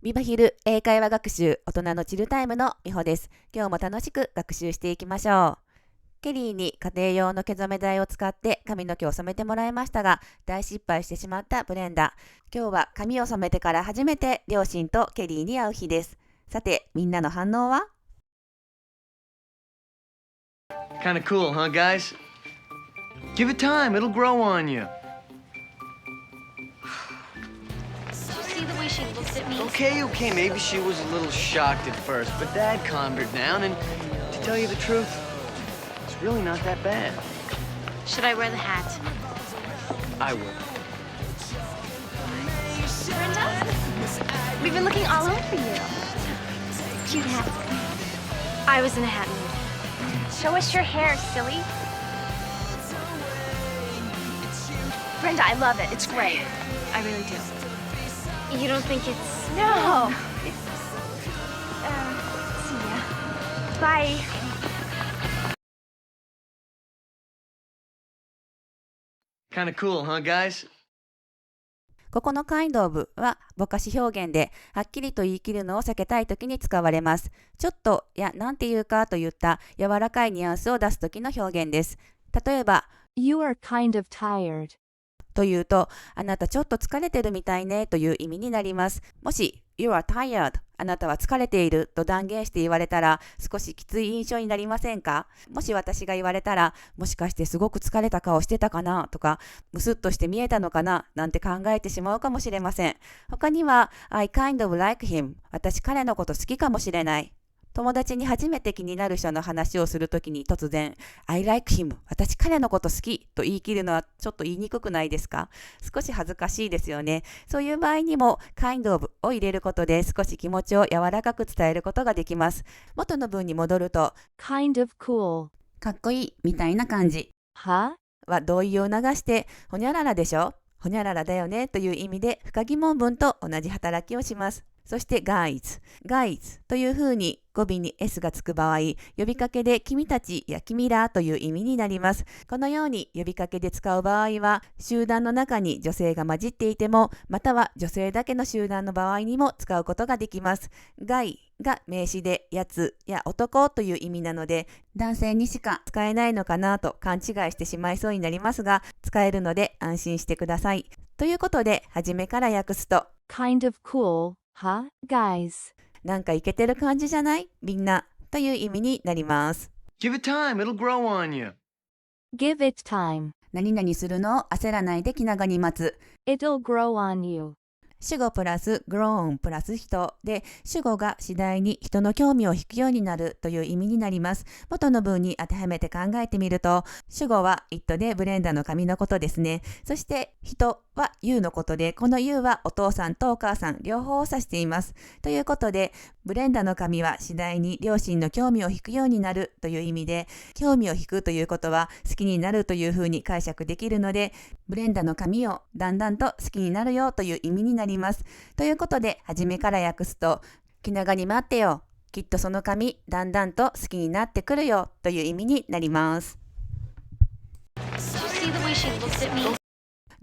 ビバヒル英会話学習大人のチルタイムのみほです。今日も楽しく学習していきましょう。ケリーに家庭用の毛染め台を使って髪の毛を染めてもらいましたが、大失敗してしまったブレンダ。今日は髪を染めてから初めて両親とケリーに会う日です。さて、みんなの反応は？ Kinda cool, huh, guys? Give it time, it'll grow on you. See the way she looked at me? Okay, maybe she was a little shocked at first, but Dad calmed her down, and to tell you the truth, it's really not that bad. Should I wear the hat? I would. Brenda? We've been looking all over you. Cute hat. I was in a hat mood. Show us your hair, silly. Brenda, I love it. It's great. I really do. You don't think it's... No. See ya. Bye. Kinda cool, huh, guys? ここの kind of はぼかし表現で、はっきりと言い切るのを避けたいときに使われます。ちょっとやなんて言うかといった柔らかいニュアンスを出すときの表現です。例えば、You are kind of tired. というと、あなたちょっと疲れてるみたいねという意味になります。もし、You are tired、あなたは疲れていると断言して言われたら、少しきつい印象になりませんか？もし私が言われたら、もしかしてすごく疲れた顔してたかなとか、ムスッとして見えたのかななんて考えてしまうかもしれません。他には、I kind of like him、私彼のこと好きかもしれない。友達に初めて気になる人の話をするときに突然 I like him 私彼のこと好きと言い切るのはちょっと言いにくくないですか？少し恥ずかしいですよね。そういう場合にも kind of を入れることで少し気持ちを柔らかく伝えることができます。元の文に戻ると Kind of cool. かっこいいみたいな感じ Huh? は同意を流してほにゃららでしょ、ほにゃららだよねという意味で不可疑問文と同じ働きをします。そして guys というふうに語尾に s がつく場合、呼びかけで君たちや君らという意味になります。このように呼びかけで使う場合は、集団の中に女性が混じっていても、または女性だけの集団の場合にも使うことができます。guy が名詞でやつや男という意味なので、男性にしか使えないのかなと勘違いしてしまいそうになりますが、使えるので安心してください。ということで、初めから訳すと、Kind of cool, huh, guys? なんかイケてる感じじゃないみんなという意味になります。Give it time, it'll grow on you. Give it time. 何々するのを焦らないで気長に待つ。It'll grow on you. 主語プラス grown プラス人で、主語が次第に人の興味を引くようになるという意味になります。元の文に当てはめて考えてみると、主語は it でブレンダの髪のことですね。そして人は you のことで、この you はお父さんとお母さん両方を指しています。ということで、ブレンダの髪は次第に両親の興味を引くようになるという意味で、興味を引くということは好きになるというふうに解釈できるので、ブレンダの髪をだんだんと好きになるよという意味になります。ということで、初めから訳すと、気長に待ってよ。きっとその髪、だんだんと好きになってくるよという意味になります。See the way she looked at me?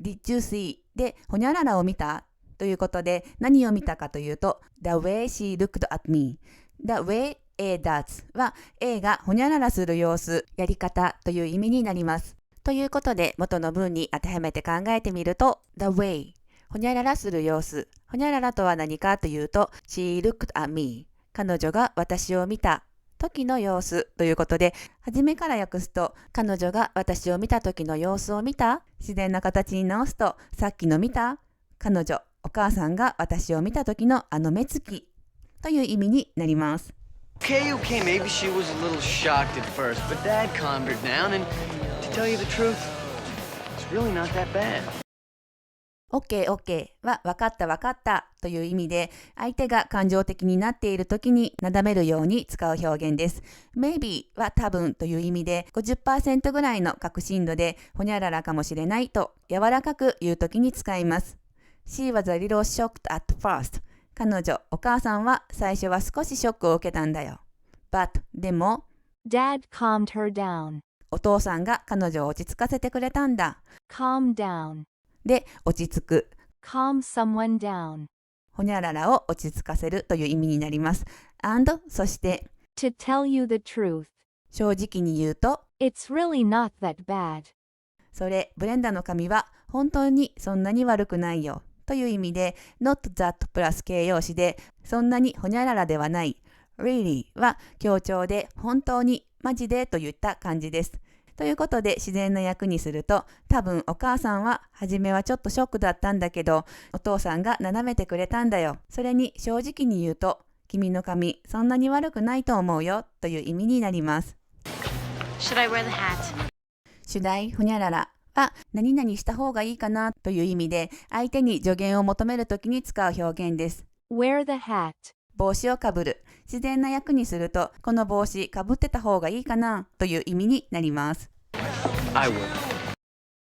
Did you see? で、ほにゃららを見たということで、何を見たかというと、The way she looked at me. The way A does は A がほにゃららする様子、やり方という意味になります。ということで、元の文に当てはめて考えてみると、The wayほにゃららする様子。ほにゃららとは何かというと、She looked at me. 彼女が私を見た時の様子ということで、初めから訳すと、彼女が私を見た時の様子を見た？自然な形に直すと、さっきの見た？彼女、お母さんが私を見た時のあの目つきという意味になります。Okay, maybe she was a little shocked at first, but Dad calmed her down, and to tell you the truth, it's really not that bad. OK は分かったという意味で、相手が感情的になっている時になだめるように使う表現です。Maybe は多分という意味で 50% ぐらいの確信度でほにゃららかもしれないと柔らかく言う時に使います。She was a little shocked at first. 彼女、お母さんは最初は少しショックを受けたんだよ。But でも Dad calmed her down. お父さんが彼女を落ち着かせてくれたんだ。Calm down. で、落ち着く。Calm someone down. ほにゃららを落ち着かせるという意味になります。and そして To tell you the truth, 正直に言うと、it's really not that bad. それ、ブレンダの髪は本当にそんなに悪くないよという意味で not that プラス形容詞でそんなにほにゃららではない。really は強調で本当にマジでといった感じです。ということで自然な訳にすると、多分お母さんは初めはちょっとショックだったんだけど、お父さんが斜めてくれたんだよ。それに正直に言うと、君の髪そんなに悪くないと思うよという意味になります。Should I wear the hat? 主題ほにゃららは何々した方がいいかなという意味で、相手に助言を求めるときに使う表現です。Wear the hat. 帽子をかぶる。自然な訳にすると、この帽子かぶってた方がいいかなという意味になります。I would.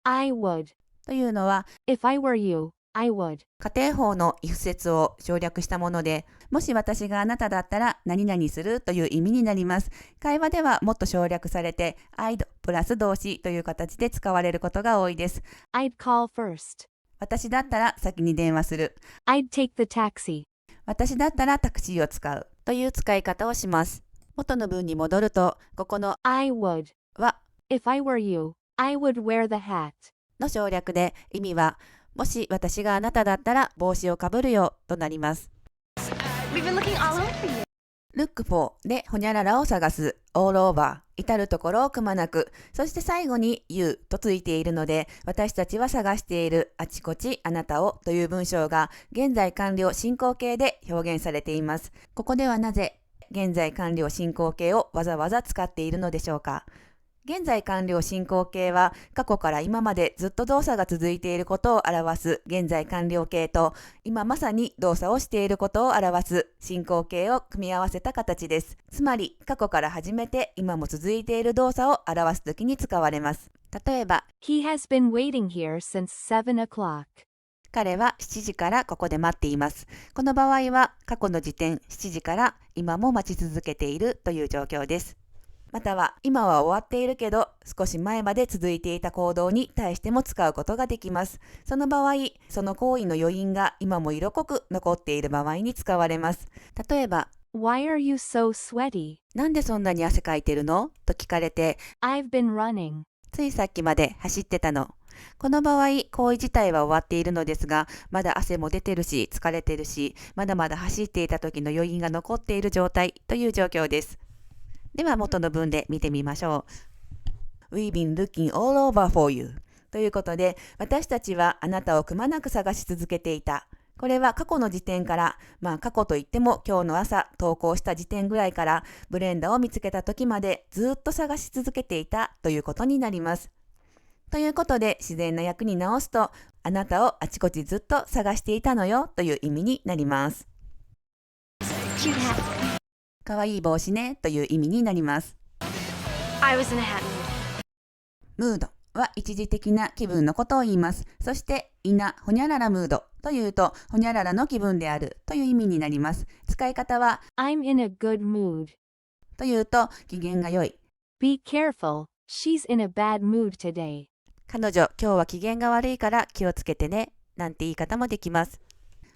I would. というのは、If I were you, I would. 家庭法の if 説を省略したもので、もし私があなただったら何々するという意味になります。会話ではもっと省略されて、I'd プラス動詞という形で使われることが多いです。I'd call first. 私だったら先に電話する。I'd take the taxi. 私だったらタクシーを使うという使い方をします。元の文に戻ると、ここの I would. は If I were you, I would wear the hat. の省略で、意味はもし私があなただったら帽子をかぶるよとなります。We've been looking all over you. look for でほにゃららを探す all over 至るところをくまなく、そして最後に you とついているので、私たちは探しているあちこちあなたをという文章が現在完了進行形で表現されています。ここではなぜ現在完了進行形をわざわざ使っているのでしょうか。現在完了進行形は過去から今までずっと動作が続いていることを表す現在完了形と、今まさに動作をしていることを表す進行形を組み合わせた形です。つまり過去から始めて今も続いている動作を表すときに使われます。例えば、He has been waiting here since 7 o'clock. 彼は7時からここで待っています。この場合は過去の時点7時から今も待ち続けているという状況です。または今は終わっているけど少し前まで続いていた行動に対しても使うことができます。その場合、その行為の余韻が今も色濃く残っている場合に使われます。例えば、Why are you so sweaty? なんでそんなに汗かいてるのと聞かれて、I've been running. ついさっきまで走ってたの。この場合、行為自体は終わっているのですが、まだ汗も出てるし、疲れてるし、まだまだ走っていた時の余韻が残っている状態という状況です。では元の文で見てみましょう。We've been looking all over for you. ということで、私たちはあなたをくまなく探し続けていた。これは過去の時点から、過去といっても今日の朝投稿した時点ぐらいからブレンダを見つけた時までずっと探し続けていたということになります。ということで自然な訳に直すと、あなたをあちこちずっと探していたのよという意味になります。Cute hat. かわいい帽子ねという意味になります。I was in a hat mood. ムードは一時的な気分のことを言います。そして、いなほにゃららムードというと、ほにゃららの気分であるという意味になります。使い方は、I'm in a good mood. というと、機嫌が良い。Be careful. She's in a bad mood today. 彼女、今日は機嫌が悪いから気をつけてね。なんて言い方もできます。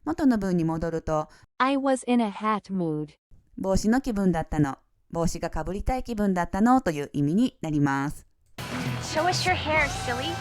元の文に戻ると、I was in a hat mood. 帽子の気分だったの。帽子がかぶりたい気分だったのという意味になります。Show us your hair, silly.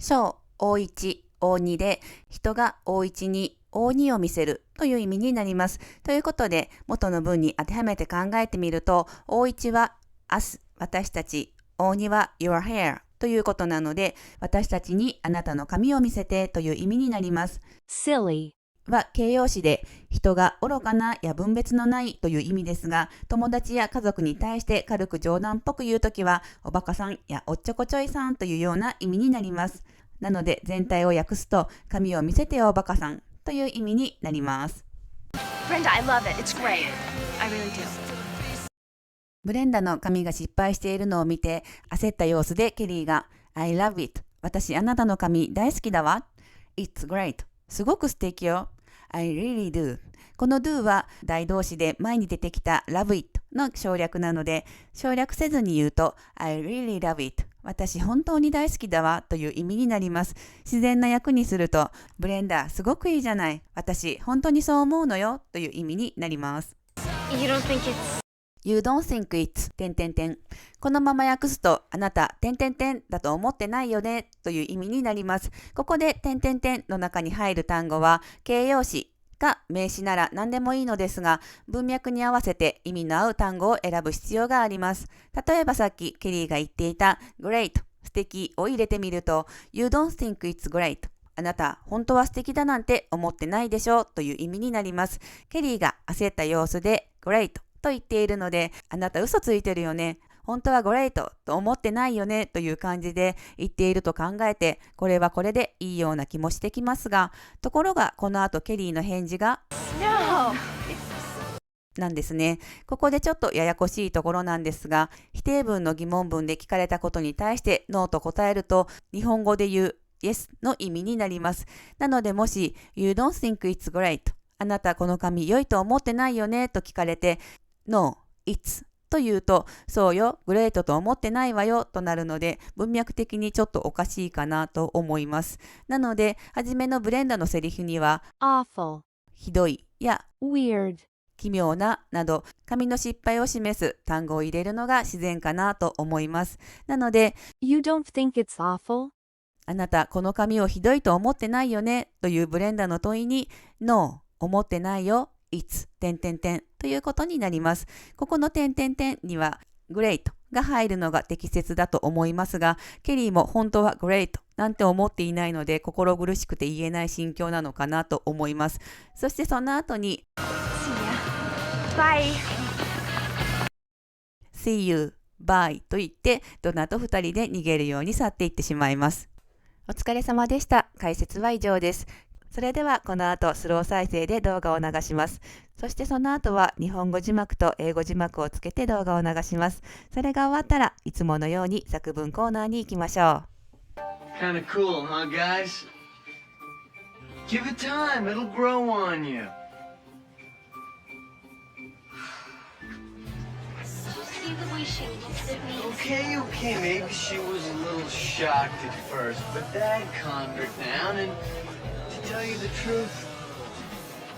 小、大一、大二で、人が大一に大二を見せるという意味になります。ということで、元の文に当てはめて考えてみると、大一は us、私たち、大二は your hair ということなので、私たちにあなたの髪を見せてという意味になります。Silly. は形容詞で、人が愚かなや分別のないという意味ですが、友達や家族に対して軽く冗談っぽく言うときは、おバカさんやおっちょこちょいさんというような意味になります。なので全体を訳すと、髪を見せてよおバカさんという意味になります。Brenda, I love it. It's great. I really do. ブレンダの髪が失敗しているのを見て、焦った様子でケリーが、I love it. 私あなたの髪大好きだわ。It's great. すごく素敵よ。I really do. この do は大動詞で前に出てきた love it の省略なので、省略せずに言うと I really love it. 私本当に大好きだわという意味になります。自然な訳にすると、ブレンダーすごくいいじゃない。私本当にそう思うのよという意味になります。You don't think it's... You don't think it's... このまま訳すと、あなた、だと思ってないよねという意味になります。ここで、の中に入る単語は、形容詞か名詞なら何でもいいのですが、文脈に合わせて意味の合う単語を選ぶ必要があります。例えばさっきケリーが言っていた great 素敵を入れてみると You don't think it's great あなた本当は素敵だなんて思ってないでしょという意味になります。ケリーが焦った様子で great と言っているので、あなた嘘ついてるよね。本当はグレートと思ってないよねという感じで言っていると考えて、これはこれでいいような気もしてきますが、ところがこの後ケリーの返事が No! なんですね。ここでちょっとややこしいところなんですが、否定文の疑問文で聞かれたことに対してノーと答えると、日本語で言う Yes の意味になります。なのでもし You don't think it's great あなたこの紙良いと思ってないよねと聞かれて No, it'sというと、そうよ、グレートと思ってないわよとなるので、文脈的にちょっとおかしいかなと思います。なので、はじめのブレンダのセリフには、awful, ひどいや weird, 奇妙ななど、紙の失敗を示す単語を入れるのが自然かなと思います。なので、you don't think it's awful? あなたこの紙をひどいと思ってないよねというブレンダの問いに、No、思ってないよ。It's... ということになります。ここのには Great が入るのが適切だと思いますが、ケリーも本当は Great なんて思っていないので心苦しくて言えない心境なのかなと思います。そしてその後に Bye. See you, bye と言ってドナと2人で逃げるように去っていってしまいます。お疲れ様でした。解説は以上です。それではこの後スロー再生で動画を流します。そしてその後は日本語字幕と英語字幕をつけて動画を流します。それが終わったらいつものように作文コーナーに行きましょう。Kinda cool, huh, guys? Give it time, it'll grow on you. See the way she looks at me? Okay, maybe she was a little shocked at first, but Dad calmed her down, and to tell you the truth,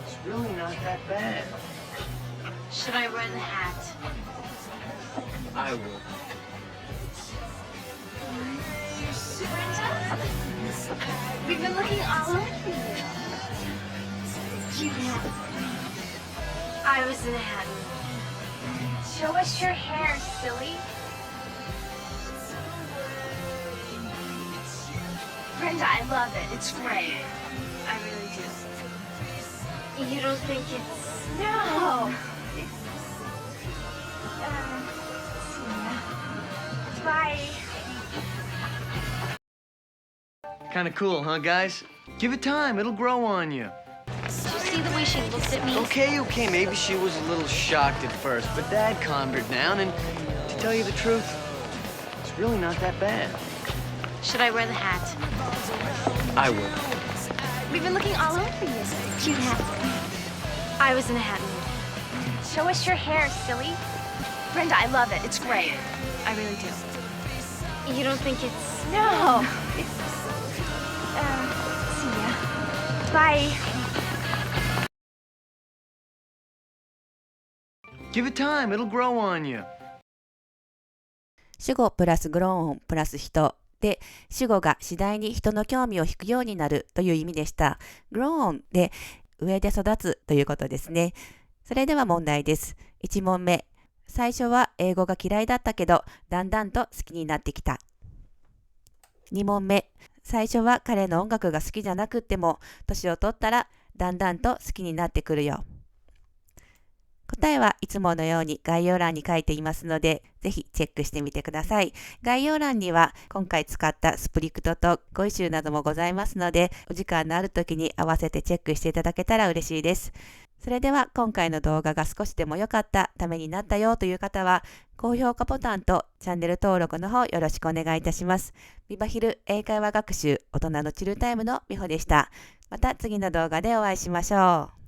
it's really not that bad. Should I wear the hat? I will. Brenda? We've been looking all over you. Cute hat. I was in a hat. Show us your hair, silly. Brenda, I love it. It's great. I really do. You don't think it's... No! Bye. Kinda cool, huh, guys? Give it time, it'll grow on you. Did you see the way she looked at me? Okay, maybe she was a little shocked at first, but Dad calmed her down, and to tell you the truth, it's really not that bad. Should I wear the hat? I will. We've been looking all over you. Cute hat. I was in a hat mood. Show us your hair, silly. Brenda, I love it. It's great. I really do. You don't think it's... No! See ya. Bye. Give it time, it'll grow on you. 主語プラスグローンプラス人で、主語が次第に人の興味を引くようになるという意味でした。グローンで上で育つということですね。それでは問題です。1問目。最初は英語が嫌いだったけど、だんだんと好きになってきた。2問目。最初は彼の音楽が好きじゃなくっても、年を取ったらだんだんと好きになってくるよ。答えはいつものように概要欄に書いていますので、ぜひチェックしてみてください。概要欄には今回使ったスプリクトと語彙集などもございますので、お時間のある時に合わせてチェックしていただけたら嬉しいです。それでは今回の動画が少しでも良かった、ためになったよという方は、高評価ボタンとチャンネル登録の方よろしくお願いいたします。ビバヒル英会話学習大人のチルタイムのみほでした。また次の動画でお会いしましょう。